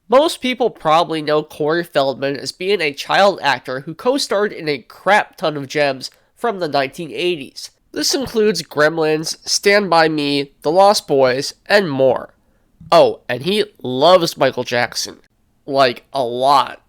Most people probably know Corey Feldman as being a child actor who co-starred in a crap ton of gems from the 1980s. This includes Gremlins, Stand By Me, The Lost Boys, and more. Oh, and he loves Michael Jackson. Like, a lot.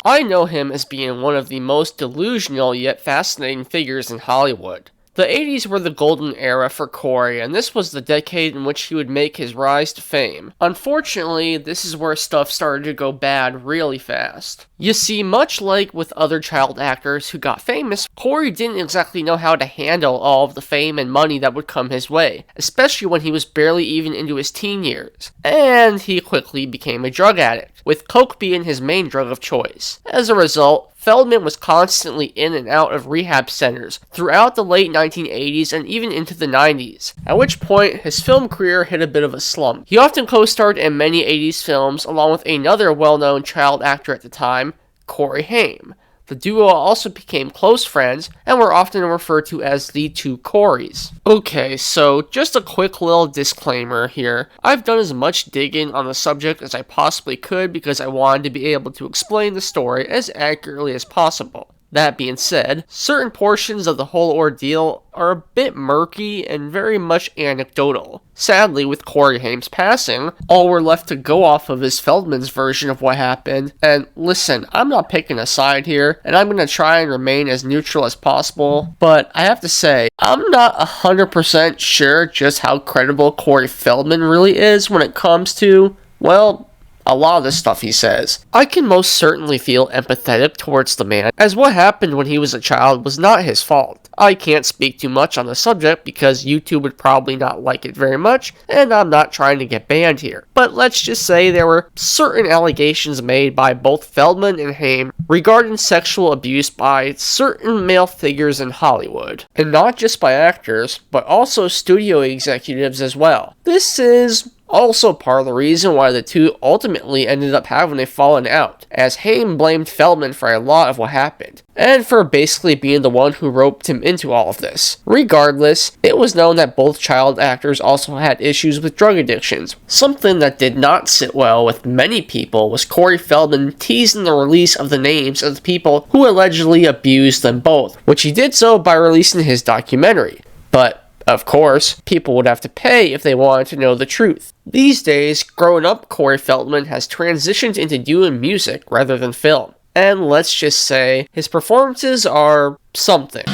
I know him as being one of the most delusional yet fascinating figures in Hollywood. The 80s were the golden era for Corey, and this was the decade in which he would make his rise to fame. Unfortunately, this is where stuff started to go bad really fast. You see, much like with other child actors who got famous, Corey didn't exactly know how to handle all of the fame and money that would come his way, especially when he was barely even into his teen years. And he quickly became a drug addict, with coke being his main drug of choice. As a result, Feldman was constantly in and out of rehab centers throughout the late 1980s and even into the 90s, at which point his film career hit a bit of a slump. He often co-starred in many 80s films along with another well-known child actor at the time, Corey Haim. The duo also became close friends and were often referred to as the two Coreys. Okay, so just a quick little disclaimer here. I've done as much digging on the subject as I possibly could because I wanted to be able to explain the story as accurately as possible. That being said, certain portions of the whole ordeal are a bit murky and very much anecdotal. Sadly, with Corey Haim's passing, all we're left to go off of is Feldman's version of what happened. And listen, I'm not picking a side here, and I'm going to try and remain as neutral as possible, but I have to say, I'm not 100% sure just how credible Corey Feldman really is when it comes to, well, a lot of the stuff he says. I can most certainly feel empathetic towards the man, as what happened when he was a child was not his fault. I can't speak too much on the subject because YouTube would probably not like it very much, and I'm not trying to get banned here. But let's just say there were certain allegations made by both Feldman and Haim regarding sexual abuse by certain male figures in Hollywood. And not just by actors, but also studio executives as well. This is also part of the reason why the two ultimately ended up having a falling out, as Haim blamed Feldman for a lot of what happened, and for basically being the one who roped him into all of this. Regardless, it was known that both child actors also had issues with drug addictions. Something that did not sit well with many people was Corey Feldman teasing the release of the names of the people who allegedly abused them both, which he did so by releasing his documentary. But of course, people would have to pay if they wanted to know the truth. These days, growing up, Corey Feldman has transitioned into doing music rather than film. And let's just say, his performances are something.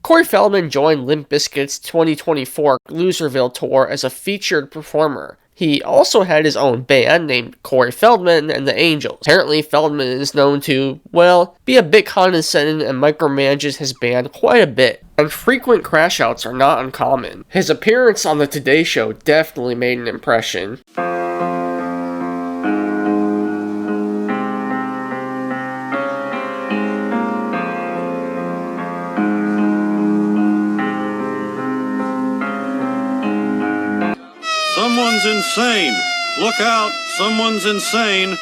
Corey Feldman joined Limp Bizkit's 2024 Loserville tour as a featured performer. He also had his own band named Corey Feldman and the Angels. Apparently, Feldman is known to, well, be a bit condescending and micromanages his band quite a bit. And frequent crash outs are not uncommon. His appearance on the Today Show definitely made an impression. Someone's insane. Look out, someone's insane.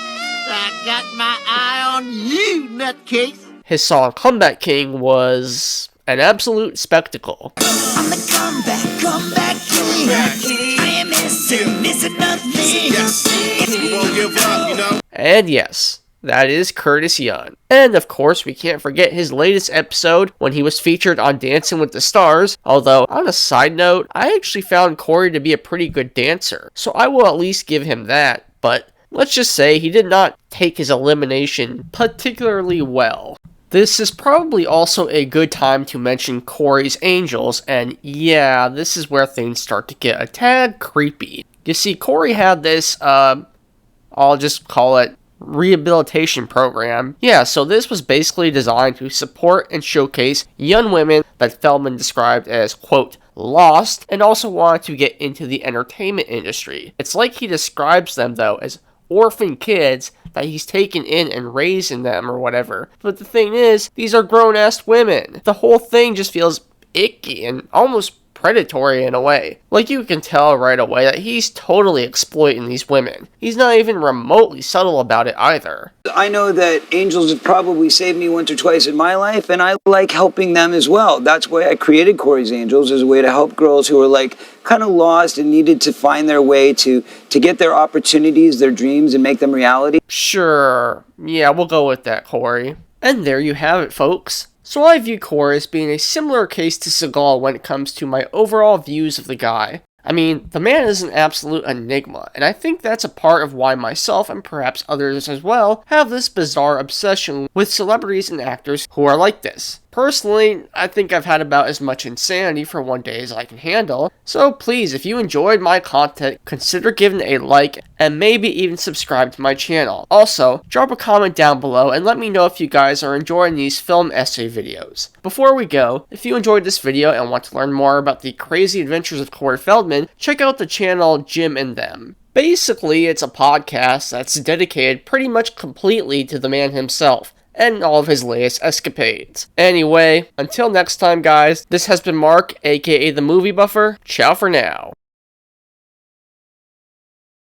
I got my eye on you, nutcase. His song Comeback King was an absolute spectacle. I'm the comeback king. I am missing nothing. Won't give up, you know. And yes, that is Curtis Young. And of course, we can't forget his latest episode when he was featured on Dancing with the Stars. Although, on a side note, I actually found Corey to be a pretty good dancer, so I will at least give him that. But let's just say he did not take his elimination particularly well. This is probably also a good time to mention Corey's Angels, and yeah, this is where things start to get a tad creepy. You see, Corey had this, I'll just call it rehabilitation program. Yeah, so this was basically designed to support and showcase young women that Feldman described as, quote, lost, and also wanted to get into the entertainment industry. It's like he describes them, though, as orphan kids that he's taken in and raising them or whatever. But the thing is, these are grown-ass women. The whole thing just feels icky and almost predatory in a way. Like, you can tell right away that he's totally exploiting these women. He's not even remotely subtle about it either. I know that angels have probably saved me once or twice in my life, and I like helping them as well. That's why I created Corey's Angels, as a way to help girls who are like kind of lost and needed to find their way to get their opportunities, their dreams, and make them reality. Sure, yeah, we'll go with that, Corey. And there you have it, folks. So I view Corey as being a similar case to Seagal when it comes to my overall views of the guy. I mean, the man is an absolute enigma, and I think that's a part of why myself, and perhaps others as well, have this bizarre obsession with celebrities and actors who are like this. Personally, I think I've had about as much insanity for one day as I can handle, so please, if you enjoyed my content, consider giving it a like, and maybe even subscribe to my channel. Also, drop a comment down below and let me know if you guys are enjoying these film essay videos. Before we go, if you enjoyed this video and want to learn more about the crazy adventures of Corey Feldman, check out the channel Jim and Them. Basically, it's a podcast that's dedicated pretty much completely to the man himself and all of his latest escapades. Anyway, until next time guys, this has been Mark, aka The Movie Buffer. Ciao for now.